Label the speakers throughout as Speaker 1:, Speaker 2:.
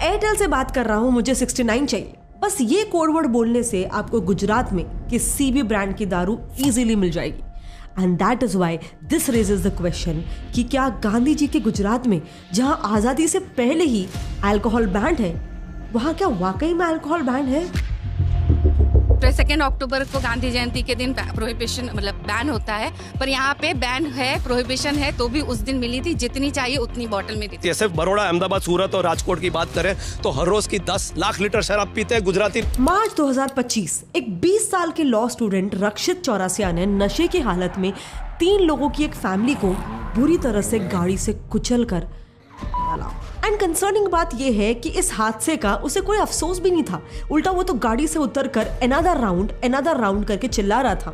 Speaker 1: Airtel से बात कर रहा हूँ, मुझे 69 चाहिए। बस ये कोड वर्ड बोलने से आपको गुजरात में किसी भी ब्रांड की दारू इजीली मिल जाएगी। And that is why this raises the question कि क्या गांधी जी के गुजरात में, जहां आजादी से पहले ही अल्कोहल बैंड है, वहां क्या वाकई में अल्कोहल बैंड है?
Speaker 2: 2 अक्टूबर को गांधी जयंती के दिन प्रोहिबिशन मतलब बैन होता है, पर यहाँ पे बैन है, प्रोहिबिशन है, तो भी उस दिन मिली थी जितनी चाहिए उतनी बोतल मिली थी।
Speaker 3: सिर्फ बड़ौदा, अहमदाबाद, सूरत और राजकोट की बात करें तो हर रोज की 10 लाख लीटर शराब पीते हैं गुजराती।
Speaker 1: मार्च 2025 एक 20 साल के लॉ स्टूडेंट रक्षित चौरसिया ने नशे की हालत में 3 लोगों की एक फैमिली को बुरी तरह से गाड़ी से कुचल कर डाला। एंड कंसर्निंग बात यह है कि इस हादसे का उसे कोई अफसोस भी नहीं था, उल्टा वो तो गाड़ी से उतरकर अनदर राउंड करके चिल्ला रहा था।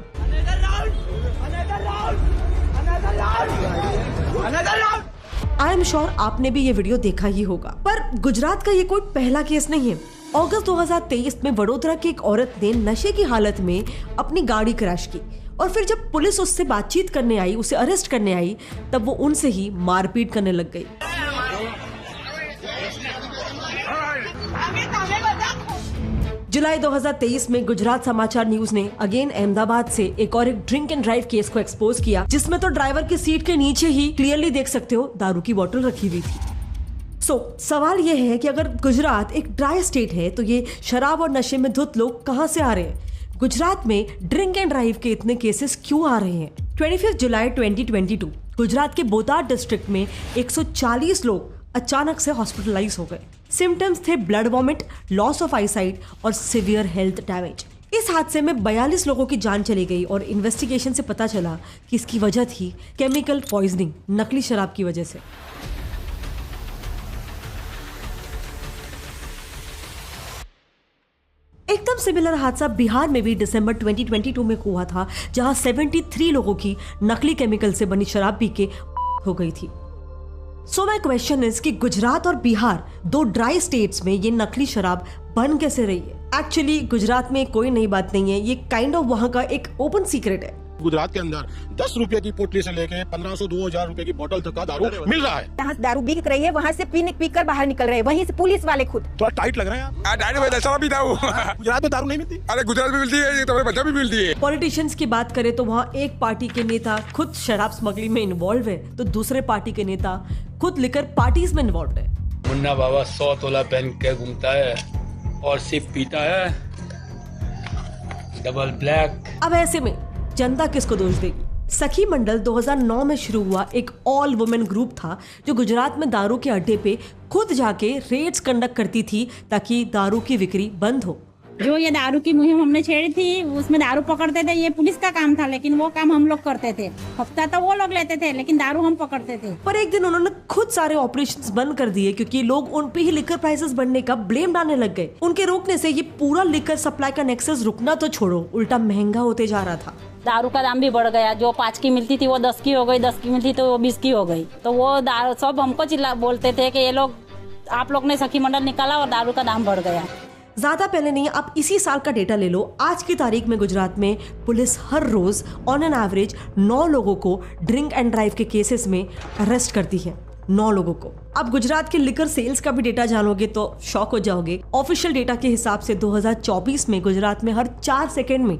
Speaker 1: आई एम श्योर आपने भी ये वीडियो देखा ही होगा। पर गुजरात का ये कोई पहला केस नहीं है। अगस्त 2023 में वडोदरा की एक औरत ने नशे की हालत में अपनी गाड़ी क्रैश की और फिर जब पुलिस उससे बातचीत करने आई, उसे अरेस्ट करने आई, तब वो उनसे ही मारपीट करने लग गई। जुलाई 2023 में गुजरात समाचार न्यूज ने अगेन अहमदाबाद से एक ड्रिंक एंड ड्राइव केस को एक्सपोज किया, जिसमें तो ड्राइवर की सीट के नीचे ही क्लियरली देख सकते हो दारू की बोतल रखी हुई थी। सवाल यह है कि अगर गुजरात एक ड्राई स्टेट है तो ये शराब और नशे में धुत लोग कहां से आ रहे हैं? गुजरात में ड्रिंक एंड ड्राइव के इतने केसेस क्यों आ रहे हैं? 25 जुलाई 2022 गुजरात के बोटाद डिस्ट्रिक्ट में 140 लोग अचानक से हॉस्पिटलाइज हो गए। सिम्टम्स थे blood vomit, loss of eyesight और सिवियर हेल्थ डैमेज। इस हादसे में 42 लोगों की जान चली गई और इन्वेस्टिगेशन से पता चला कि इसकी वजह थी केमिकल पॉइजनिंग, नकली शराब की वजह से। एकदम सिमिलर हादसा बिहार में भी दिसंबर 2022 में हुआ था, जहां 73 लोगों की नकली केमिकल से बनी शराब पी के हो गई थी। सो माय क्वेश्चन इज कि गुजरात और बिहार, 2 ड्राई स्टेट्स में ये नकली शराब बन कैसे रही है? एक्चुअली गुजरात में कोई नई बात नहीं है, ये काइंड ऑफ वहाँ का एक ओपन सीक्रेट है।
Speaker 4: गुजरात के अंदर 10 रुपए की पोटली से लेके 1500-2000 रुपए की बोतल तक का दारू मिल रहा है।
Speaker 5: जहाँ दारू बिक रही है वहाँ से पीकर बाहर निकल रहे हैं, वहीं से पुलिस वाले खुद
Speaker 4: थोड़ा टाइट लग रहा है गुजरात में दारू नहीं मिलती। अरे गुजरात में मिलती है, तो पंजाब में मिलती है।
Speaker 1: पॉलिटिशियंस की बात करें तो वहाँ एक पार्टी के नेता खुद शराब स्मगलिंग में इन्वॉल्व है, तो दूसरे पार्टी के नेता खुद लिकर पार्टीज में इन्वॉल्व है।
Speaker 6: मुन्ना बाबा 100 तोला पहन के घूमता है और सिर्फ पीता है डबल ब्लैक।
Speaker 1: अब ऐसे में जनता किसको दोष देगी? सखी मंडल 2009 में शुरू हुआ एक ऑल वुमेन ग्रुप था जो गुजरात में दारू के अड्डे पे खुद जाके रेड्स कंडक्ट करती थी ताकि दारू की बिक्री बंद हो।
Speaker 7: जो ये दारू की मुहिम हमने छेड़ी थी, उसमें दारू पकड़ते थे, ये पुलिस का काम था, लेकिन वो काम हम लोग करते थे। हफ्ता तो वो लोग लेते थे, लेकिन दारू हम पकड़ते थे।
Speaker 1: पर एक दिन उन्होंने खुद सारे ऑपरेशंस बंद कर दिए क्योंकि लोग उन पे ही लिकर प्राइसेस बढ़ने का ब्लेम डालने लग गए। उनके रोकने से ये पूरा लिकर सप्लाई का नेक्सस रुकना तो छोड़ो, उल्टा महंगा होते जा रहा था।
Speaker 7: दारू का दाम भी बढ़ गया, जो 5 की मिलती थी वो 10 की हो गई, 10 की मिलती तो वो 20 की हो गई। तो वो दारू सब हमको चिल्ला बोलते थे कि ये लोग, आप लोग ने सखी मंडल निकाला और दारू का दाम बढ़ गया।
Speaker 1: ज्यादा पहले नहीं, आप इसी साल का डेटा ले लो। आज की तारीख में गुजरात में पुलिस हर रोज ऑन एन एवरेज 9 लोगों को ड्रिंक एंड ड्राइव के केसेस में अरेस्ट करती है। 9 लोगों को। अब गुजरात के लिकर सेल्स का भी डेटा जानोगे तो शॉक हो जाओगे। ऑफिशियल डेटा के हिसाब से 2024 में गुजरात में हर 4 सेकेंड में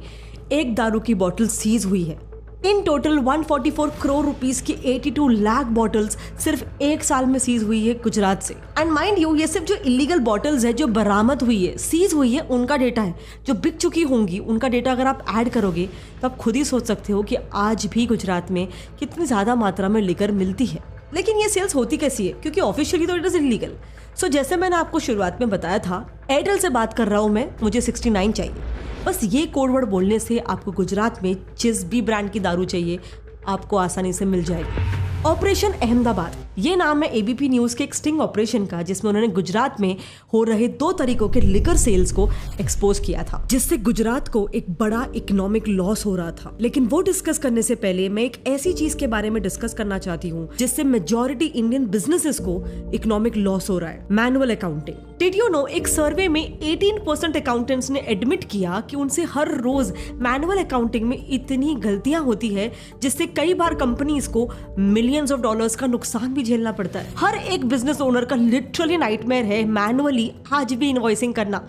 Speaker 1: एक दारू की बोतल सीज हुई है। इन टोटल 144 करोड़ रुपीस की 82 लाख बॉटल्स सिर्फ एक साल में सीज हुई है गुजरात से। एंड माइंड यू, ये सिर्फ जो इलीगल बॉटल्स है जो बरामद हुई है, सीज हुई है, उनका डेटा है। जो बिक चुकी होंगी उनका डेटा अगर आप ऐड करोगे तो आप खुद ही सोच सकते हो कि आज भी गुजरात में कितनी ज्यादा मात्रा में लिकर मिलती है। लेकिन ये सेल्स होती कैसी है? क्योंकि ऑफिशियली तो इट इज इलीगल। सो जैसे मैंने आपको शुरुआत में बताया था, एयरटेल से बात कर रहा हूँ मैं, मुझे 69 चाहिए। बस ये कोड वर्ड बोलने से आपको गुजरात में जिस भी ब्रांड की दारू चाहिए आपको आसानी से मिल जाएगी। ऑपरेशन अहमदाबाद, ये नाम है एबीपी न्यूज के एक स्टिंग ऑपरेशन का, जिसमें उन्होंने गुजरात में हो रहे 2 तरीकों के लिकर सेल्स को एक्सपोज किया था, जिससे गुजरात को एक बड़ा इकोनॉमिक लॉस हो रहा था। लेकिन वो डिस्कस करने से पहले मैं एक ऐसी चीज के बारे में डिस्कस करना चाहती हूँ जिससे मेजॉरिटी इंडियन बिजनेसेस को इकोनॉमिक लॉस हो रहा है, manual accounting. Did you know, एक सर्वे में 18% अकाउंटेंट्स ने एडमिट किया कि उनसे हर रोज मैनुअल अकाउंटिंग में इतनी गलतियां होती है जिससे कई बार कंपनीज को मिलियंस ऑफ डॉलर्स का नुकसान भी भी झेलना पड़ता है। हर एक बिजनेस ओनर का लिटरली नाइटमेयर है मैनुअली आज भी इनवॉइसिंग करना।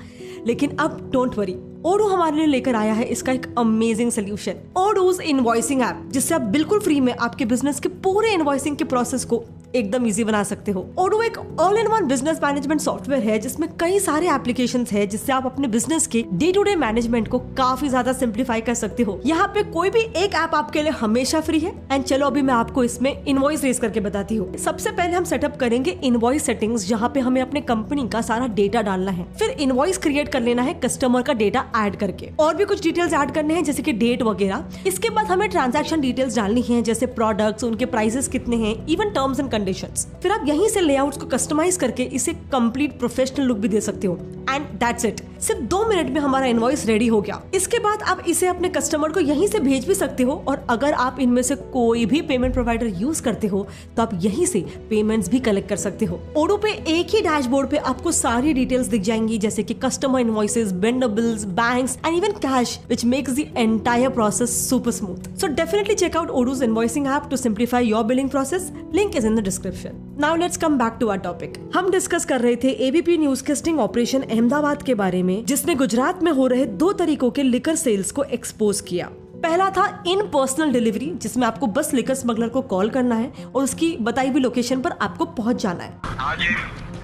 Speaker 1: लेकिन अब डोंट वरी, ओडो हमारे लिए लेकर आया है इसका एक अमेजिंग सोल्यूशन, ओडोज इनवॉइसिंग ऐप, जिससे आप बिल्कुल फ्री में आपके बिजनेस के पूरे इनवॉइसिंग के प्रोसेस को एकदम इजी बना सकते हो। ओडो एक all in one business management software है जिसमें कई सारे एप्लीकेशंस है जिससे आप अपने बिजनेस के डे टू डे मैनेजमेंट को काफी ज्यादा सिंप्लीफाई कर सकते हो। यहाँ पे कोई भी एक ऐप आपके लिए हमेशा फ्री है। एंड चलो अभी मैं आपको इसमें इनवॉइस रेज करके बताती हूँ। सबसे पहले हम सेटअप करेंगे इनवॉइस सेटिंग्स, जहाँ पे हमें अपने कंपनी का सारा डेटा डालना है। फिर इनवॉइस क्रिएट कर लेना है कस्टमर का डेटा ऐड करके, और भी कुछ डिटेल्स ऐड करने हैं जैसे कि डेट वगैरह। इसके बाद हमें ट्रांजैक्शन डिटेल्स डालनी है जैसे प्रोडक्ट्स, उनके प्राइसेस कितने हैं, इवन टर्म्स एंड कंडीशंस। फिर आप यहीं से लेआउट्स को कस्टमाइज करके इसे कंप्लीट प्रोफेशनल लुक भी दे सकते हो। एंड दैट्स इट, सिर्फ 2 मिनट में हमारा इनवॉइस रेडी हो गया। इसके बाद आप इसे अपने कस्टमर को यहीं से भेज भी सकते हो, और अगर आप इनमें से कोई भी पेमेंट प्रोवाइडर यूज करते हो तो आप यहीं से पेमेंट्स भी कलेक्ट कर सकते हो। ओडो पे एक ही डैशबोर्ड पे आपको सारी डिटेल्स दिख जाएंगी जैसे कि customer invoices, vendor bills, banks and even cash, which makes the entire process super smooth. So definitely check out Odoo's invoicing app to simplify your billing process. Link is in the description. Now let's come back to our topic. हम discuss कर रहे थे ABP न्यूज़कास्टिंग operation Ahmedabad के बारे में, जिसने गुजरात में हो रहे 2 तरीकों के लिकर सेल्स को एक्सपोज किया। पहला था इन पर्सनल डिलीवरी, जिसमें आपको बस लिकर स्मगलर को कॉल करना है और उसकी बताई हुई लोकेशन पर आपको पहुंच जाना है।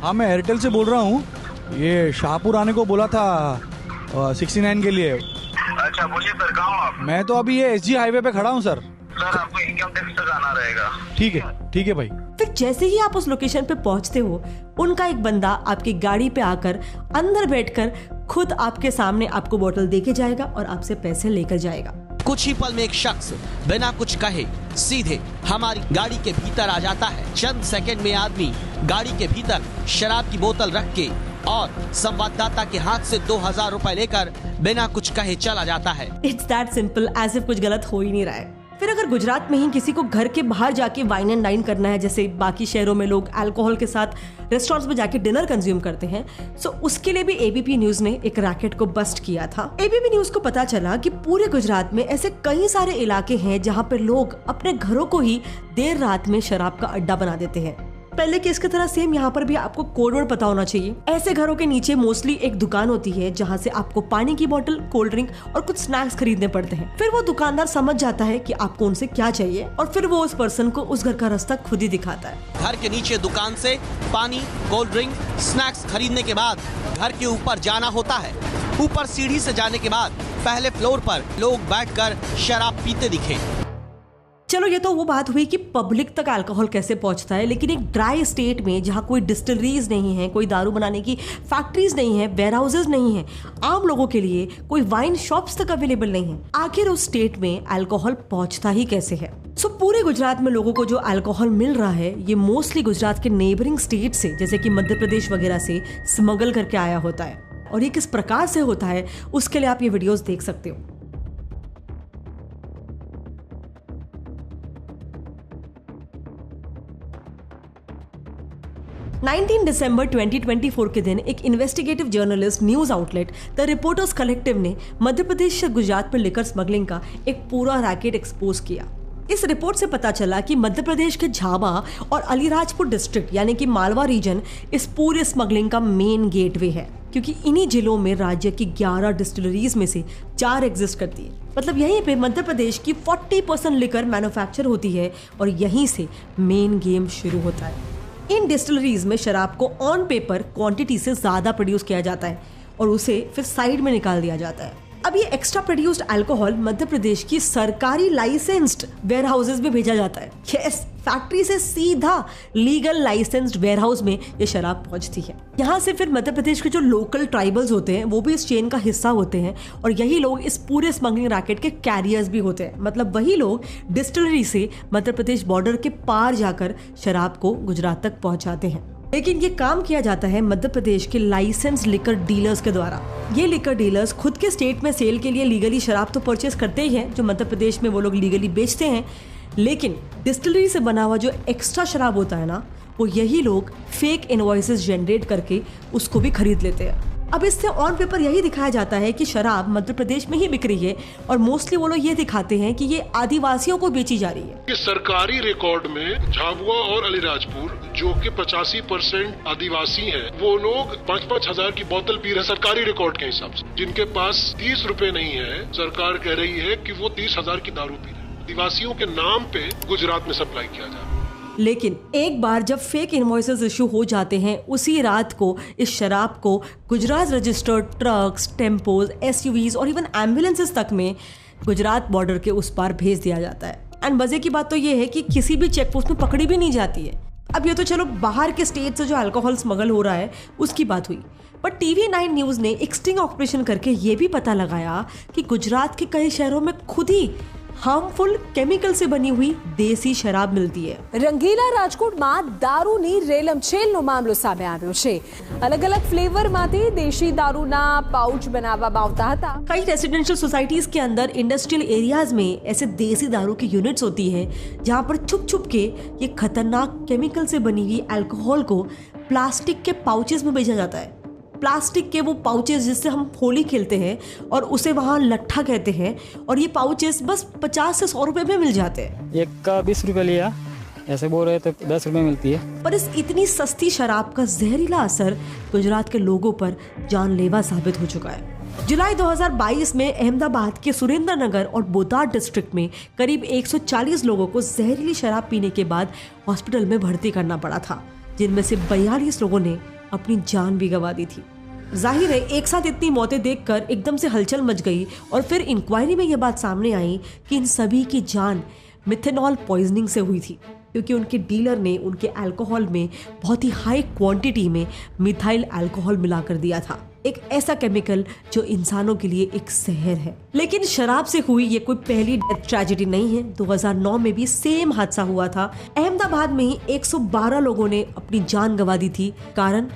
Speaker 8: हाँ, मैं एयरटेल से बोल रहा हूँ। ये शाहपुर आने को बोला था 69 के लिए।
Speaker 9: अच्छा, बोलिए सर, कहाँ हो आप?
Speaker 8: मैं तो अभी ये SG हाईवे पे खड़ा हूँ सर।
Speaker 9: सर, आपको इनकम टैक्स तक आना रहेगा।
Speaker 8: ठीक है भाई।
Speaker 1: फिर जैसे ही आप उस लोकेशन पे पहुंचते हो, उनका एक बंदा आपकी गाड़ी पे आकर अंदर बैठकर खुद आपके सामने आपको बोतल देके जाएगा और आपसे पैसे लेकर जाएगा।
Speaker 10: कुछ ही पल में एक शख्स बिना कुछ कहे सीधे हमारी गाड़ी के भीतर आ जाता है। चंद सेकंड में आदमी गाड़ी के भीतर शराब की बोतल रख के और संवाददाता के हाथ से 2000 रुपए लेकर बिना कुछ कहे चला जाता है।
Speaker 1: It's that simple, as if कुछ गलत हो ही नहीं रहा है। फिर अगर गुजरात में ही किसी को घर के बाहर जाके वाइन एंड डाइन करना है, जैसे बाकी शहरों में लोग अल्कोहल के साथ रेस्टोरेंट्स में जाके डिनर कंज्यूम करते हैं, सो उसके लिए भी एबीपी न्यूज ने एक रैकेट को बस्ट किया था। एबीपी न्यूज को पता चला कि पूरे गुजरात में ऐसे कई सारे इलाके हैं जहाँ पे लोग अपने घरों को ही देर रात में शराब का अड्डा बना देते हैं। पहले केस की तरह सेम यहाँ पर भी आपको कोड वर्ड पता होना चाहिए। ऐसे घरों के नीचे मोस्टली एक दुकान होती है जहाँ से आपको पानी की बोतल, कोल्ड ड्रिंक और कुछ स्नैक्स खरीदने पड़ते हैं। फिर वो दुकानदार समझ जाता है कि आपको उनसे क्या चाहिए और फिर वो उस पर्सन को उस घर का रास्ता खुद ही दिखाता है।
Speaker 10: घर के नीचे दुकान से पानी, कोल्ड ड्रिंक, स्नैक्स खरीदने के बाद घर के ऊपर जाना होता है। ऊपर सीढ़ी से जाने के बाद पहले फ्लोर पर लोग बैठकर शराब पीते दिखे।
Speaker 1: चलो ये तो वो बात हुई कि पब्लिक तक अल्कोहल कैसे पहुंचता है, लेकिन एक ड्राई स्टेट में जहां कोई डिस्टिलरीज नहीं है, कोई दारू बनाने की फैक्ट्रीज नहीं है, वेयर हाउसेज नहीं है, आम लोगों के लिए कोई वाइन शॉप्स तक अवेलेबल नहीं है, आखिर उस स्टेट में अल्कोहल पहुंचता ही कैसे है? सो पूरे गुजरात में लोगों को जो अल्कोहल मिल रहा है ये मोस्टली गुजरात के नेबरिंग स्टेट से, जैसे कि मध्य प्रदेश वगैरह से स्मगल करके आया होता है। और ये किस प्रकार से होता है उसके लिए आप ये वीडियोस देख सकते हो। 19 दिसंबर 2024 के दिन एक investigative journalist news outlet the reporters collective ने मध्य प्रदेश से गुजरात में लिकर स्मगलिंग का एक पूरा रैकेट एक्सपोज किया। इस रिपोर्ट से पता चला कि मध्य प्रदेश के झाबा और अलीराजपुर डिस्ट्रिक्ट यानी कि मालवा रीजन इस पूरे स्मगलिंग का मेन गेटवे है, क्योंकि इन्हीं जिलों में राज्य की 11 डिस्टिलरीज में से 4 एग्जिस्ट करती है। मतलब यहीं पे मध्य प्रदेश की 40% लिकर मैन्युफैक्चर होती है और यहीं से मेन गेम शुरू होता है। इन डिस्टिलरीज में शराब को ऑन पेपर क्वांटिटी से ज्यादा प्रोड्यूस किया जाता है और उसे फिर साइड में निकाल दिया जाता है। अब ये extra produced alcohol Madhya Pradesh की सरकारी लाइसेंस्ड वेयर हाउसेज में भेजा जाता है। यस, फैक्ट्री से सीधा लीगल लाइसेंस्ड वेयर हाउस में ये शराब पहुंचती है। यहाँ से फिर मध्य प्रदेश के जो लोकल ट्राइबल्स होते हैं वो भी इस चेन का हिस्सा होते हैं और यही लोग इस पूरे स्मगलिंग रैकेट के कैरियर्स भी होते हैं। मतलब वही लोग डिस्टिलरी से मध्य प्रदेश बॉर्डर के पार जाकर शराब को गुजरात तक पहुंचाते हैं। लेकिन ये काम किया जाता है मध्य प्रदेश के लाइसेंस लिकर डीलर्स के द्वारा। ये लिकर डीलर्स खुद के स्टेट में सेल के लिए लीगली शराब तो परचेज करते ही हैं, जो मध्य प्रदेश में वो लोग लीगली बेचते हैं, लेकिन डिस्टिलरी से बना हुआ जो एक्स्ट्रा शराब होता है ना, वो यही लोग फेक इनवॉइसेस जनरेट करके उसको भी खरीद लेते हैं। अब इससे ऑन पेपर यही दिखाया जाता है कि शराब मध्य प्रदेश में ही बिक रही है और मोस्टली वो लोग ये दिखाते हैं कि ये आदिवासियों को बेची जा रही है।
Speaker 11: कि सरकारी रिकॉर्ड में झाबुआ और अलीराजपुर जो कि 85% आदिवासी हैं, वो लोग 5-5 हजार की बोतल पी रहे सरकारी रिकॉर्ड के हिसाब से। जिनके पास 30 रुपए नहीं है, सरकार कह रही है कि वो 30,000 की दारू पी रहे। आदिवासियों के नाम पे गुजरात में सप्लाई किया जा रहा है।
Speaker 1: लेकिन एक बार जब फेक इनवॉइसेस इशू हो जाते हैं, उसी रात को इस शराब को Gujarat registered trucks, tempos, SUVs और इवन एम्बुलेंसेस तक में गुजरात बॉर्डर के उस पार भेज दिया जाता है। एंड मजे की बात तो ये है कि किसी भी चेक पोस्ट में पकड़ी भी नहीं जाती है। अब ये तो चलो बाहर के स्टेट से जो अल्कोहल स्मगल हो रहा है उसकी बात हुई, पर TV9 न्यूज ने एक स्टिंग ऑपरेशन करके ये भी पता लगाया कि गुजरात के कई शहरों में खुद ही हार्मफुल केमिकल से बनी हुई देसी શરાબ मिलती है।
Speaker 12: રંગીલા રાજકોટમાં દારૂની રેલમછેલનો મામલો સામે આવ્યો છે। અલગ અલગ ફ્લેવરમાંથી દેશી દારૂના પાઉચ બનાવવામાં આવતા હતા।
Speaker 1: कई रेसिडेंशियल सोसाइटीज के अंदर इंडस्ट्रियल एरियाज में ऐसे देसी दारू की यूनिट्स होती हैं जहां पर छुप छुप के ये खतरनाक केमिकल से बनी हुई अल्कोहल को प्लास्टिक के पाउचेस में बेचा जाता है। प्लास्टिक के वो पाउचेस जिससे हम होली खेलते हैं और उसे वहाँ लट्ठा कहते हैं, और ये पाउचेस बस 50 से 100 रुपए में मिल जाते हैं।
Speaker 13: एक का 20 रुपए लिया, ऐसे बोल रहे तो 10 रुपए मिलती है।
Speaker 1: पर इस इतनी सस्ती शराब का जहरीला असर गुजरात के लोगों पर जानलेवा साबित हो चुका है। जुलाई 2022 में अहमदाबाद के सुरेंद्र नगर और बोटाड डिस्ट्रिक्ट में करीब 140 लोगों को जहरीली शराब पीने के बाद हॉस्पिटल में भर्ती करना पड़ा था, जिनमें से 42 लोगों ने अपनी जान भी गंवा दी थी। जाहिर है एक साथ इतनी मौतें देखकर एकदम से हलचल मच गई और फिर इंक्वायरी में यह बात सामने आई कि इन सभी की जान मिथेनॉल पॉइजनिंग से हुई थी, क्योंकि उनके डीलर ने उनके अल्कोहल में बहुत ही हाई क्वांटिटी में मिथाइल अल्कोहल मिलाकर दिया था, एक ऐसा केमिकल जो इंसानों के लिए एक जहर है। लेकिन शराब से हुई ये कोई पहली डेथ ट्रेजेडी नहीं है। 2009 में भी सेम हादसा हुआ था। अहमदाबाद में ही 112 लोगों ने अपनी जान गंवा दी थी, कारण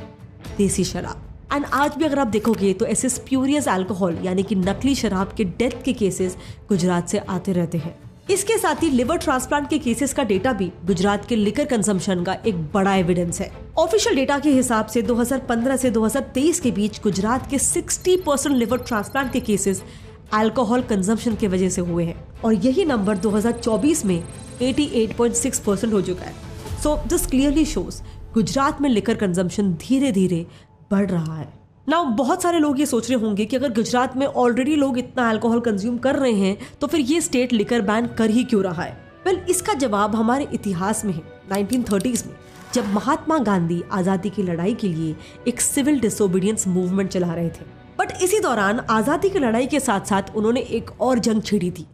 Speaker 1: देसी शराब। एंड आज भी अगर आप देखोगे तो ऐसे स्प्यूरियस अल्कोहल यानी कि नकली शराब के डेथ के केसेस गुजरात से आते रहते हैं। इसके साथ ही लिवर ट्रांसप्लांट के केसेस का डेटा भी गुजरात के लिकर कंजम्पशन का एक बड़ा एविडेंस है। ऑफिशियल डेटा के हिसाब से 2015 से 2023 के बीच गुजरात के 60% लिवर ट्रांसप्लांट के केसेस अल्कोहल कंजम्पशन की वजह से हुए हैं, और यही नंबर 2024 में 88.6% हो चुका है। So this clearly shows Gujarat में लिकर कंजम्पशन धीरे धीरे बढ़ रहा है। नाउ बहुत सारे लोग ये सोच रहे होंगे कि अगर गुजरात में ऑलरेडी लोग इतना अल्कोहल कंज्यूम कर रहे हैं तो फिर ये स्टेट लिकर बैन कर ही क्यों रहा है। वेल, इसका जवाब हमारे इतिहास में है। 1930s में जब महात्मा गांधी आजादी की लड़ाई के लिए एक सिविल डिसोबीडियंस मूवमेंट चला रहे थे, बट इसी दौरान आजादी की लड़ाई के साथ साथ उन्होंने एक और जंग छेड़ी थी,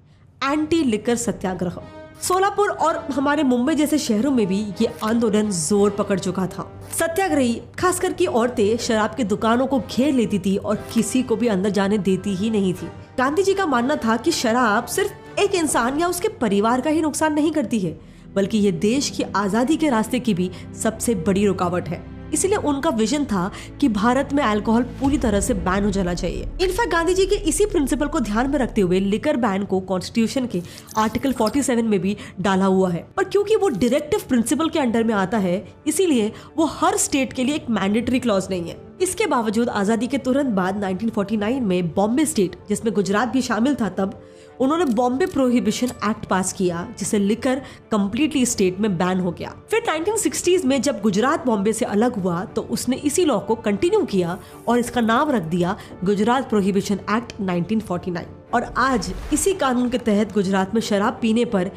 Speaker 1: एंटी लिकर सत्याग्रह। सोलापुर और हमारे मुंबई जैसे शहरों में भी ये आंदोलन जोर पकड़ चुका था। सत्याग्रही खासकर की औरतें शराब की दुकानों को घेर लेती थी और किसी को भी अंदर जाने देती ही नहीं थी। गांधी जी का मानना था कि शराब सिर्फ एक इंसान या उसके परिवार का ही नुकसान नहीं करती है, बल्कि ये देश की आजादी के रास्ते की भी सबसे बड़ी रुकावट है। इसलिए उनका विजन था कि भारत में अल्कोहल पूरी तरह से बैन हो जाना चाहिए। इनफैक्ट गांधी जी के इसी प्रिंसिपल को ध्यान में रखते हुए लिकर बैन को कॉन्स्टिट्यूशन के आर्टिकल 47 में भी डाला हुआ है। और क्योंकि वो डायरेक्टिव प्रिंसिपल के अंडर में आता है, इसीलिए वो हर स्टेट के लिए एक मैंडेटरी क्लॉज नहीं है। इसके बावजूद आजादी के तुरंत बाद 1949 में बॉम्बे स्टेट, जिसमें गुजरात भी शामिल था, तब उन्होंने बॉम्बे प्रोहिबिशन एक्ट पास किया, जिसे लिकर कंप्लीटली स्टेट में बैन हो गया। फिर 1960s में जब गुजरात बॉम्बे से अलग हुआ तो उसने इसी लॉ को कंटिन्यू किया और इसका नाम रख दिया गुजरात प्रोहिबिशन एक्ट 1949। और आज इसी कानून के तहत गुजरात में शराब पीने पर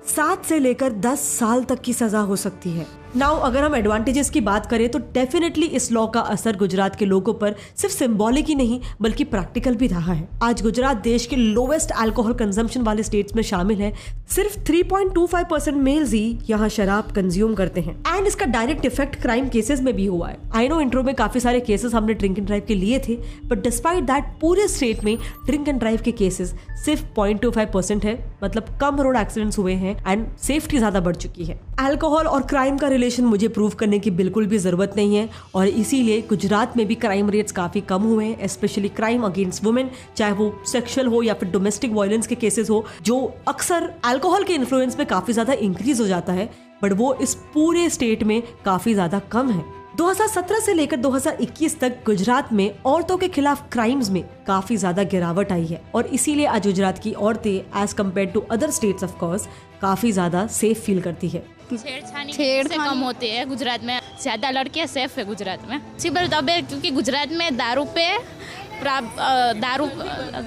Speaker 1: 7 से लेकर 10 साल तक की सजा हो सकती है। नाउ अगर हम एडवांटेजेस की बात करें तो डेफिनेटली इस लॉ का असर गुजरात के लोगों पर सिर्फ सिंबॉलिक ही नहीं बल्कि प्रैक्टिकल भी रहा है। आज गुजरात देश के लोवेस्ट अल्कोहल कंजम्पशन वाले स्टेट्स में शामिल है। सिर्फ 3.25% मेल्स ही यहाँ शराब कंज्यूम करते हैं, एंड इसका डायरेक्ट इफेक्ट क्राइम केसेस में भी हुआ है। आई नो इंट्रो में काफी सारे केसेस हमने ड्रिंक एंड ड्राइव के लिए थे, बट डिस्पाइट दैट पूरे स्टेट में ड्रिंक एंड ड्राइव के केसेस सिर्फ 0.25% है, मतलब कम रोड एक्सीडेंट्स हुए हैं एंड सेफ्टी ज्यादा बढ़ चुकी है। अल्कोहल और क्राइम का रिलेशन मुझे प्रूव करने की बिल्कुल भी जरूरत नहीं है, और इसीलिए गुजरात में भी क्राइम रेट्स काफी कम हुए हैं, स्पेशली क्राइम अगेंस्ट वुमेन, चाहे वो सेक्सुअल हो या फिर डोमेस्टिक वायलेंस के केसेस हो, जो अक्सर अल्कोहल के इन्फ्लुएंस में काफी ज्यादा इंक्रीज हो जाता है, बट वो इस पूरे स्टेट में काफी ज्यादा कम है। 2017 से लेकर 2021 तक गुजरात में औरतों के खिलाफ क्राइम्स में काफी ज्यादा गिरावट आई है और इसीलिए आज गुजरात की औरतें as compare to other states of course काफी ज्यादा सेफ फील करती है।
Speaker 14: छेड़छाड़ी से कम होती है गुजरात में, ज्यादा लड़कियां सेफ है गुजरात में। सिबल तब है क्योंकि गुजरात में दारू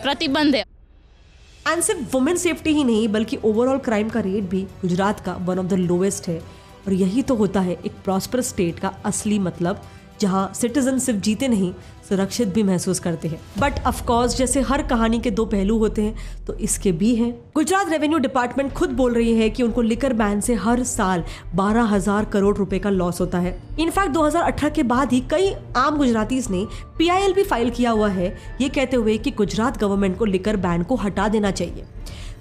Speaker 14: प्रतिबंध है।
Speaker 1: एंड सिर्फ वुमेन सेफ्टी ही नहीं बल्कि ओवरऑल क्राइम का रेट भी गुजरात का वन ऑफ द लोवेस्ट है और यही तो होता है एक प्रॉस्पर स्टेट का असली मतलब, जहां सिटीजन सिर्फ जीते नहीं सुरक्षित भी महसूस करते हैं। बट ऑफ कोर्स जैसे हर कहानी के दो पहलू होते हैं तो इसके भी हैं। गुजरात रेवेन्यू डिपार्टमेंट खुद बोल रही है कि उनको लिकर बैन से हर साल 12,000 करोड़ रुपए का लॉस होता है। इनफैक्ट 2018 के बाद ही कई आम गुजरातीज ने PIL भी फाइल किया हुआ है ये कहते हुए कि गुजरात गवर्नमेंट को लिकर बैन को हटा देना चाहिए,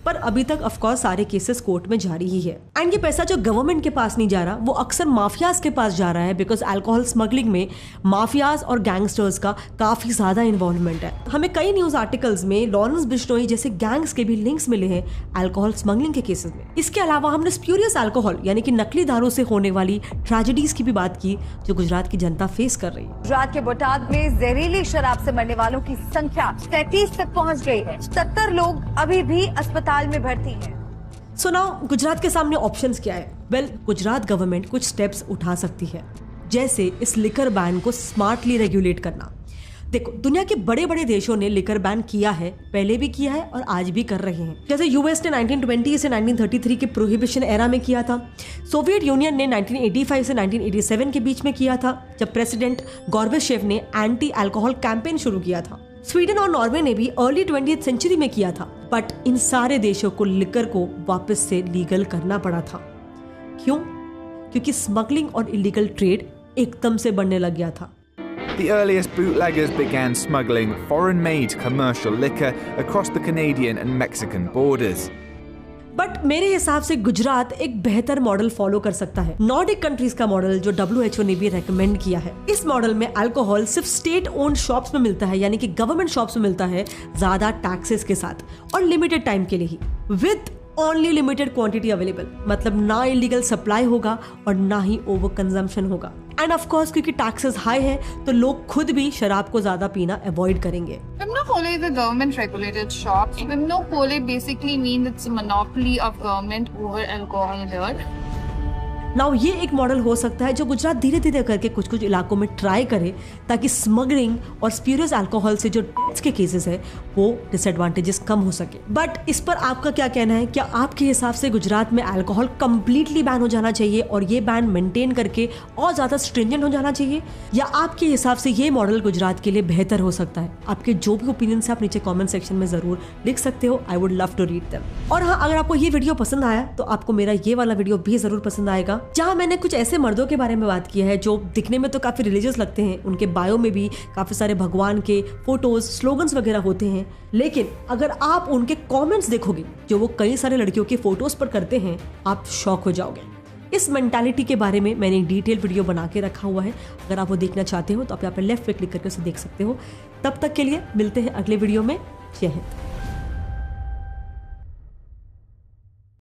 Speaker 1: पर अभी तक ऑफ कोर्स सारे केसेस कोर्ट में जारी ही है। एंड ये पैसा जो गवर्नमेंट के पास नहीं जा रहा वो अक्सर माफियाज के पास जा रहा है, बिकॉज अल्कोहल स्मगलिंग में माफियाज और गैंगस्टर्स का काफी ज्यादा इन्वॉल्वमेंट है। हमें कई न्यूज आर्टिकल्स में लॉरेंस बिश्नोई जैसे गैंग्स के भी लिंक्स मिले हैं अल्कोहल स्मगलिंग के केसेस में। इसके अलावा हमने स्प्यूरियस अल्कोहल यानी कि नकली दारू से होने वाली ट्रेजेडीज की भी बात की जो गुजरात की जनता फेस कर रही है।
Speaker 5: गुजरात के बोटाद में जहरीली शराब से मरने वालों की संख्या 33 तक पहुंच गई है। 70 लोग अभी भी अस्पताल में भर्ती है।
Speaker 1: सो नाउ गुजरात के सामने ऑप्शंस क्या है? वेल, गुजरात गवर्नमेंट कुछ स्टेप्स उठा सकती है, जैसे इस लिकर बैन को स्मार्टली रेगुलेट करना। देखो, दुनिया के बड़े बड़े देशों ने लिकर बैन किया है, पहले भी किया है और आज भी कर रहे हैं। जैसे यूएस ने 1920 से 1933 के प्रोहिबिशन एरा में किया था। सोवियत यूनियन ने 1985 से 1987 के बीच में किया था, जब प्रेसिडेंट गॉर्बेचेव ने एंटी अल्कोहल कैंपेन शुरू किया था। स्वीडन और नॉर्वे ने भी अर्ली 20th सेंचुरी में किया था, बट इन सारे देशों को लिकर को वापस से लीगल करना पड़ा था। क्यों? क्योंकि स्मगलिंग और इलीगल ट्रेड एकदम से बढ़ने लग गया था।
Speaker 15: The earliest bootleggers began smuggling foreign-made commercial liquor across the Canadian and Mexican borders.
Speaker 1: But मेरे हिसाब से गुजरात एक बेहतर मॉडल फॉलो कर सकता है, नॉर्डिक कंट्रीज का मॉडल जो WHO ने भी रेकमेंड किया है। इस मॉडल में अल्कोहल सिर्फ स्टेट ओन्ड शॉप्स में मिलता है, यानी कि गवर्नमेंट शॉप्स में मिलता है, ज्यादा टैक्सेस के साथ और लिमिटेड टाइम के लिए ही, with only limited quantity available. मतलब ना इलीगल सप्लाई होगा और ना ही ओवर कंजम्पशन होगा। एंड ऑफ कोर्स क्योंकि टैक्सेस हाई है तो लोग खुद भी शराब को ज्यादा पीना अवॉइड करेंगे।
Speaker 16: Vimnopole is a government regulated shop. Vimnopole basically means it's a monopoly of government over alcohol here.
Speaker 1: Now ये एक मॉडल हो सकता है जो गुजरात धीरे धीरे करके कुछ कुछ इलाकों में ट्राई करे, ताकि स्मगलिंग और स्प्यूरियस अल्कोहल से जो डेथ्स के केसेस है वो डिसएडवांटेजेस कम हो सके। बट इस पर आपका क्या कहना है? क्या आपके हिसाब से गुजरात में अल्कोहल कंप्लीटली बैन हो जाना चाहिए और ये बैन मेंटेन करके और ज्यादा स्ट्रिंजेंट हो जाना चाहिए, या आपके हिसाब से ये मॉडल गुजरात के लिए बेहतर हो सकता है? आपके जो भी ओपिनियन है आप नीचे कॉमेंट सेक्शन में जरूर लिख सकते हो। I would love to read them. और हाँ, अगर आपको ये वीडियो पसंद आया तो आपको मेरा ये वाला वीडियो भी जरूर पसंद आएगा, जहां मैंने कुछ ऐसे मर्दों के बारे में बात की है जो दिखने में तो काफी रिलीजियस लगते हैं, उनके बायो में भी काफी सारे भगवान के फोटोज, स्लोगन्स वगैरह होते हैं, लेकिन अगर आप उनके कमेंट्स देखोगे जो वो कई सारे लड़कियों के फोटोज पर करते हैं, आप शॉक हो जाओगे। इस मेंटालिटी के बारे में मैंने एक डिटेल वीडियो बना के रखा हुआ है, अगर आप वो देखना चाहते हो तो आप यहाँ पे लेफ्ट पे क्लिक करके उसे देख सकते हो। तब तक के लिए मिलते हैं अगले वीडियो में। जय हिंद।